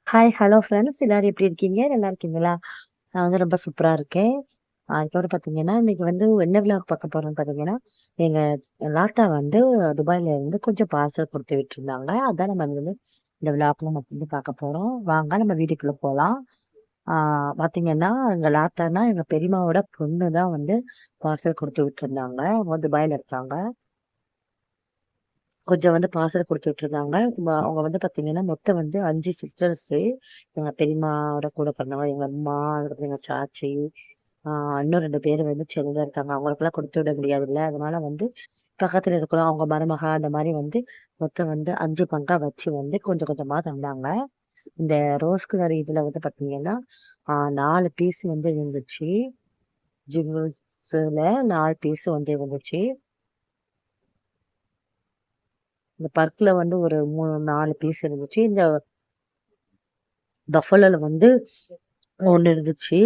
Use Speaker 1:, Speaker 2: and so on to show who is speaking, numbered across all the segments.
Speaker 1: Hi, hello friends. எல்லாரும் எப்படி இருக்கீங்க? நல்லா இருக்கீங்களா? நான் வந்து ரொம்ப சூப்பரா இருக்கேன். அதுக்கப்புறம் பார்த்தீங்கன்னா, இன்னைக்கு வந்து என்ன விலாக் பார்க்க போறோம்னு பார்த்தீங்கன்னா, எங்க லாத்தா வந்து துபாய்ல இருந்து கொஞ்சம் பார்சல் குடுத்து விட்டுருந்தாங்க. அதான் நம்ம வந்து இந்த விலாக்ல நம்ம வந்து பார்க்க போறோம். வாங்க நம்ம வீட்டுக்குள்ள போலாம். ஆ பார்த்தீங்கன்னா, எங்க லாத்தான்னா எங்க பெரியம்மாவோட பொண்ணு தான் வந்து பார்சல் குடுத்து விட்டுருந்தாங்க. அவங்க துபாய்ல இருக்காங்க. கொஞ்சம் வந்து பார்சல் குடுத்து விட்டுருந்தாங்க. அவங்க வந்து பார்த்தீங்கன்னா, மொத்தம் வந்து 5 சிஸ்டர்ஸு. எங்க பெரியம்மாவோட கூட பிறந்தவங்க, எங்க அம்மா, அதுக்கப்புறம் எங்க சாச்சி, ஆ இன்னும் 2 பேர் வந்து சென்னையில இருக்காங்க. அவங்களுக்கெல்லாம் குடுத்து விட முடியாதுல்ல. அதனால வந்து பக்கத்துல இருக்கிறோம். அவங்க மருமக அந்த மாரி வந்து மொத்தம் வந்து 5 பங்கா வச்சு வந்து கொஞ்சம் கொஞ்சமா தந்தாங்க. இந்த ரோஸ் கலர் இதுல வந்து பார்த்தீங்கன்னா, 4 பீஸ் வந்து இருந்துச்சு. ஜிங்கிள்ஸ்ல 4 பீஸ் வந்து இருந்துச்சு. இந்த பர்க்ல வந்து ஒரு 4 பீஸ் இருந்துச்சு. இந்த பஃபலோல வந்து 1 இருந்துச்சு.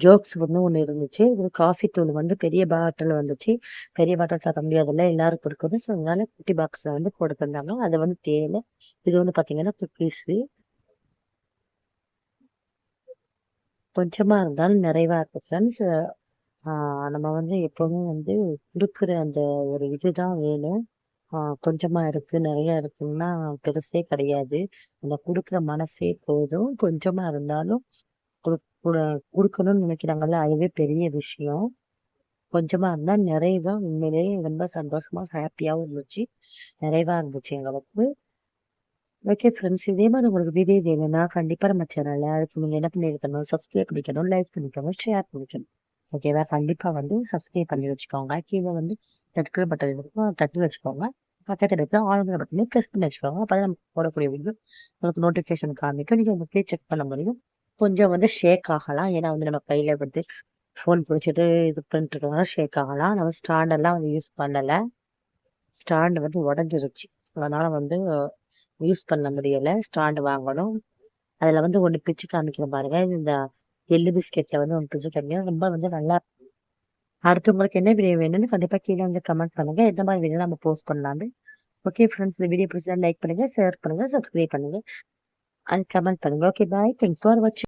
Speaker 1: ஜோக்ஸ் வந்து 1 இருந்துச்சு. இது காஃபி தூள் வந்து பெரிய பாட்டில் வந்துச்சு. பெரிய பாட்டில் தர முடியாதுல்ல, எல்லாரும் குடுக்கணும். ஸோ, அதனால குட்டி பாக்ஸ்ல வந்து போட்டு தந்தாங்க. அது வந்து தேனு. இது வந்து பார்த்தீங்கன்னா, குக்கீஸு. கொஞ்சமா இருந்தாலும் நிறைவா இருக்கு ஃப்ரெண்ட்ஸ். ஆ நம்ம வந்து எப்பவுமே வந்து குடுக்குற அந்த ஒரு இதுதான் வேணும். கொஞ்சமா இருக்கு, நெறைய இருக்குன்னா பெருசே கிடையாது. அந்த குடுக்குற மனசே போதும். கொஞ்சமா இருந்தாலும் குடு குடுக்கணும்னு நினைக்கிறாங்கல்ல, அதுவே பெரிய விஷயம். கொஞ்சமா இருந்தா நிறைவா உண்மையிலேயே ரொம்ப சந்தோஷமா, ஹேப்பியாவும் இருந்துச்சு. நிறைவா இருந்துச்சு எங்களுக்கு. ஓகே ஃப்ரெண்ட்ஸ், இதே மாரி உங்களுக்கு வீடியோ வேணும்னா, கண்டிப்பா நம்ம சேனல்ல அதுக்கு நீங்க என்ன பண்ணியிருக்கணும், சப்ஸ்கிரைப் பண்ணிக்கணும், லைக் பண்ணிக்கணும், ஷேர் பண்ணிக்கணும். ஓகேவா? கண்டிப்பா வந்து சப்ஸ்கிரைப் பண்ணி வச்சுக்கோங்க. கீழ வந்து ரெட் பட்டன் இருக்கும். அத தட்டி வச்சுக்கோங்க. பக்கத்துல இருக்கிற ஆல்ங்கிற பட்டனையும் பிரஸ் பண்ணி வச்சுக்கோங்க. அப்பதான் நம்ம போடக்கூடிய வீடியோ உங்களுக்கு நோட்டிஃபிகேஷன் காமிக்கும். நீங்க உங்களுக்கே செக் பண்ண முடியும். கொஞ்சம் வந்து ஷேக் ஆகலாம். ஏன்னா வந்து நம்ம கையில வந்து ஃபோன் பிடிச்சிட்டு இது பண்ணிட்டு இருக்கனால ஷேக் ஆகலாம். நம்ம ஸ்டாண்ட் எல்லாம் வந்து யூஸ் பண்ணல. ஸ்டாண்ட் வந்து உடைஞ்சிருச்சு. அதனால வந்து யூஸ் பண்ண முடியல. ஸ்டாண்ட் வாங்கணும். அதுல வந்து ஒண்ணு பிச்சு காமிக்கிறேன் பாருங்க. இந்த எள்ளு பிஸ்கெட்ல வந்து ஒண்ணு பிச்சு காமிக்கிறேன். ரொம்ப வந்து நல்லா அடுத்து உங்களுக்கு என்ன வீடியோ வேணும்னு கண்டிப்பா கீழ வந்து கமெண்ட் பண்ணுங்க. எந்த மாரி வீடியோ நம்ம போஸ்ட் பண்ணலான்னு. ஓகே ஃப்ரெண்ட்ஸ், இந்த வீடியோ பிடிச்சா லைக் பண்ணுங்க, ஷேர் பண்ணுங்க, சப்ஸ்கிரைப் பண்ணுங்க. அண்ட் கமெண்ட் பண்ணுங்க. Okay bye. தேங்க்ஸ் ஃபார் வாட்சிங்.